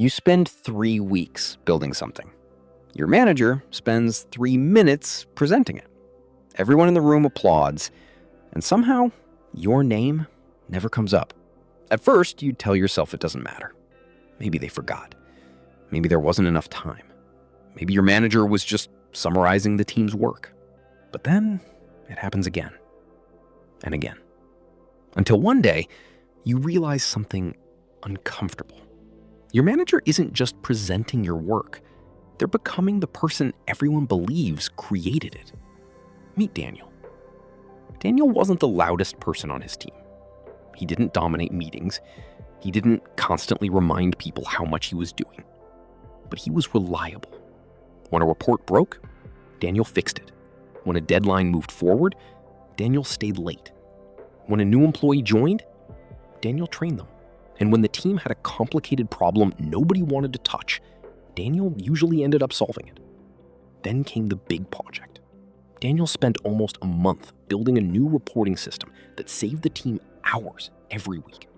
You spend 3 weeks building something. Your manager spends 3 minutes presenting it. Everyone in the room applauds, and somehow your name never comes up. At first, you tell yourself it doesn't matter. Maybe they forgot. Maybe there wasn't enough time. Maybe your manager was just summarizing the team's work. But then it happens again and again. Until one day, you realize something uncomfortable. Your manager isn't just presenting your work. They're becoming the person everyone believes created it. Meet Daniel. Daniel wasn't the loudest person on his team. He didn't dominate meetings. He didn't constantly remind people how much he was doing. But he was reliable. When a report broke, Daniel fixed it. When a deadline moved forward, Daniel stayed late. When a new employee joined, Daniel trained them. And when the team had a complicated problem nobody wanted to touch, Daniel usually ended up solving it. Then came the big project. Daniel spent almost a month building a new reporting system that saved the team hours every week.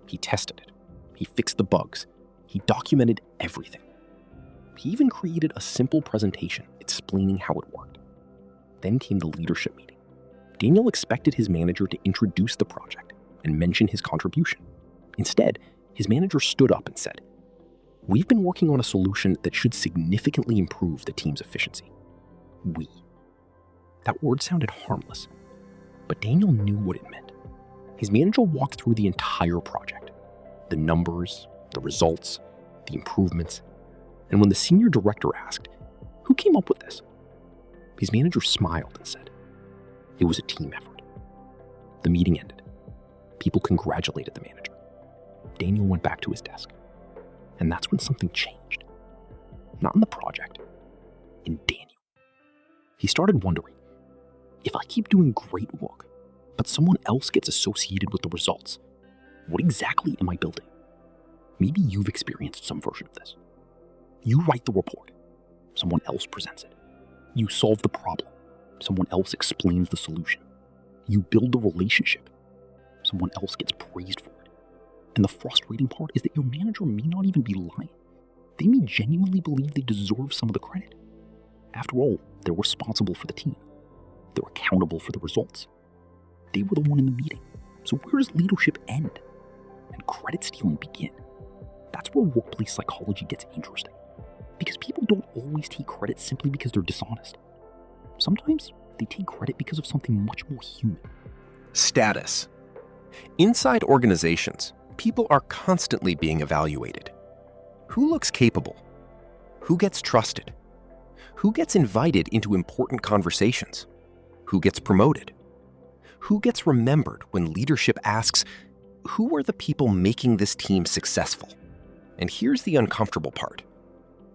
He tested it. He fixed the bugs. He documented everything. He even created a simple presentation explaining how it worked. Then came the leadership meeting. Daniel expected his manager to introduce the project and mention his contribution. Instead, his manager stood up and said, "We've been working on a solution that should significantly improve the team's efficiency." We. That word sounded harmless, but Daniel knew what it meant. His manager walked through the entire project, the numbers, the results, the improvements, and when the senior director asked, "Who came up with this?" his manager smiled and said, "It was a team effort." The meeting ended. People congratulated the manager. Daniel went back to his desk. And that's when something changed. Not in the project, in Daniel. He started wondering, if I keep doing great work, but someone else gets associated with the results, what exactly am I building? Maybe you've experienced some version of this. You write the report, someone else presents it. You solve the problem, someone else explains the solution. You build the relationship, someone else gets praised for it. And the frustrating part is that your manager may not even be lying. They may genuinely believe they deserve some of the credit. After all, they're responsible for the team. They're accountable for the results. They were the one in the meeting. So where does leadership end and credit stealing begin? That's where workplace psychology gets interesting. Because people don't always take credit simply because they're dishonest. Sometimes they take credit because of something much more human. Status. Inside organizations, people are constantly being evaluated. Who looks capable? Who gets trusted? Who gets invited into important conversations? Who gets promoted? Who gets remembered when leadership asks, who are the people making this team successful? And here's the uncomfortable part.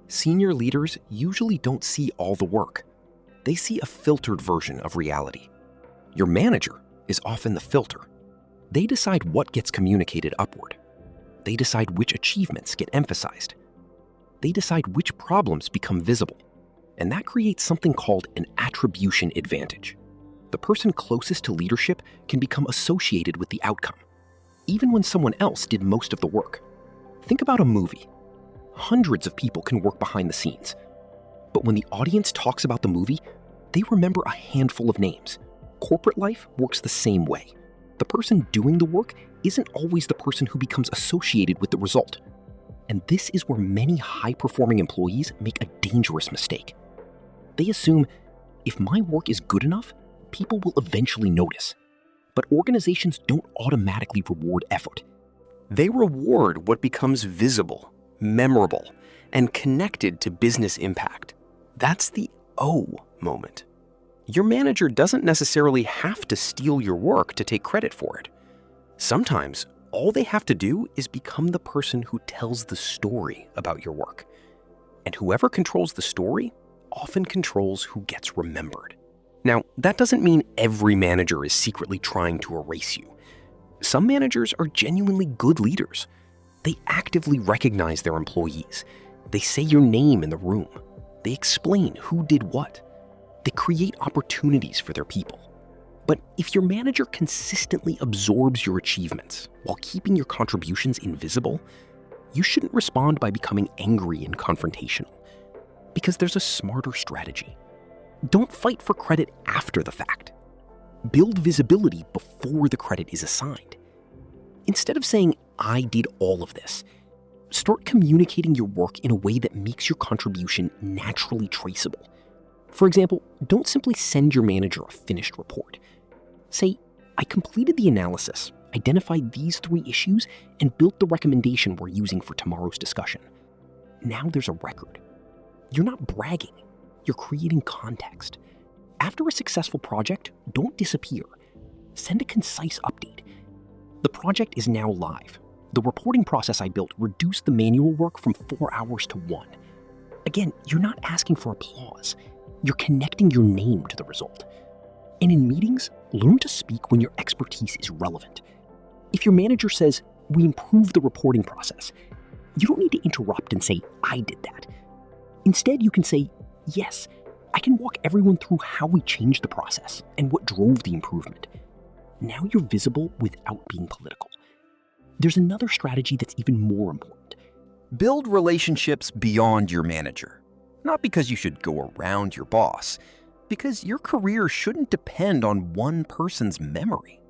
Senior leaders usually don't see all the work. They see a filtered version of reality. Your manager is often the filter. They decide what gets communicated upward. They decide which achievements get emphasized. They decide which problems become visible. And that creates something called an attribution advantage. The person closest to leadership can become associated with the outcome, even when someone else did most of the work. Think about a movie. Hundreds of people can work behind the scenes. But when the audience talks about the movie, they remember a handful of names. Corporate life works the same way. The person doing the work isn't always the person who becomes associated with the result. And this is where many high-performing employees make a dangerous mistake. They assume, if my work is good enough, people will eventually notice. But organizations don't automatically reward effort. They reward what becomes visible, memorable, and connected to business impact. That's the O moment. Your manager doesn't necessarily have to steal your work to take credit for it. Sometimes, all they have to do is become the person who tells the story about your work. And whoever controls the story often controls who gets remembered. Now, that doesn't mean every manager is secretly trying to erase you. Some managers are genuinely good leaders. They actively recognize their employees. They say your name in the room. They explain who did what. They create opportunities for their people. But if your manager consistently absorbs your achievements while keeping your contributions invisible, you shouldn't respond by becoming angry and confrontational, because there's a smarter strategy. Don't fight for credit after the fact. Build visibility before the credit is assigned. Instead of saying, "I did all of this," start communicating your work in a way that makes your contribution naturally traceable. For example, don't simply send your manager a finished report. Say, "I completed the analysis, identified these 3 issues, and built the recommendation we're using for tomorrow's discussion." Now there's a record. You're not bragging, you're creating context. After a successful project, don't disappear. Send a concise update. The project is now live. The reporting process I built reduced the manual work from 4 hours to 1. Again, you're not asking for applause. You're connecting your name to the result. And in meetings, learn to speak when your expertise is relevant. If your manager says, "We improved the reporting process," you don't need to interrupt and say, "I did that." Instead, you can say, "Yes, I can walk everyone through how we changed the process and what drove the improvement." Now you're visible without being political. There's another strategy that's even more important. Build relationships beyond your manager. Not because you should go around your boss, because your career shouldn't depend on one person's memory.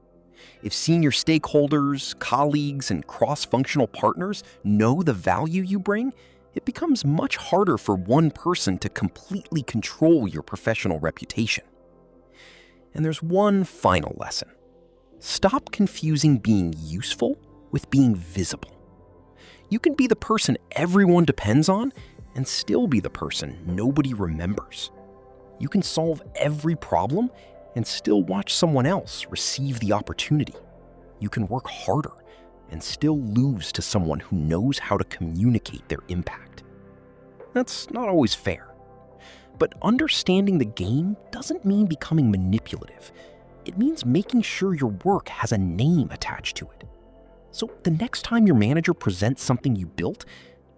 If senior stakeholders, colleagues, and cross-functional partners know the value you bring, it becomes much harder for one person to completely control your professional reputation. And there's one final lesson. Stop confusing being useful with being visible. You can be the person everyone depends on and still be the person nobody remembers. You can solve every problem and still watch someone else receive the opportunity. You can work harder and still lose to someone who knows how to communicate their impact. That's not always fair. But understanding the game doesn't mean becoming manipulative. It means making sure your work has a name attached to it. So the next time your manager presents something you built,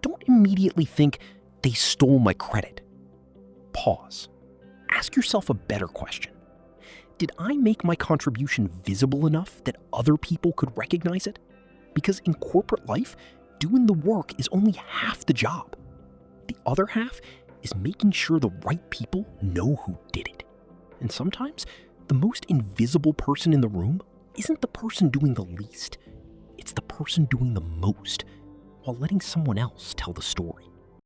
don't immediately think, "They stole my credit." Pause. Ask yourself a better question. Did I make my contribution visible enough that other people could recognize it? Because in corporate life, doing the work is only half the job. The other half is making sure the right people know who did it. And sometimes, the most invisible person in the room isn't the person doing the least. It's the person doing the most, while letting someone else tell the story.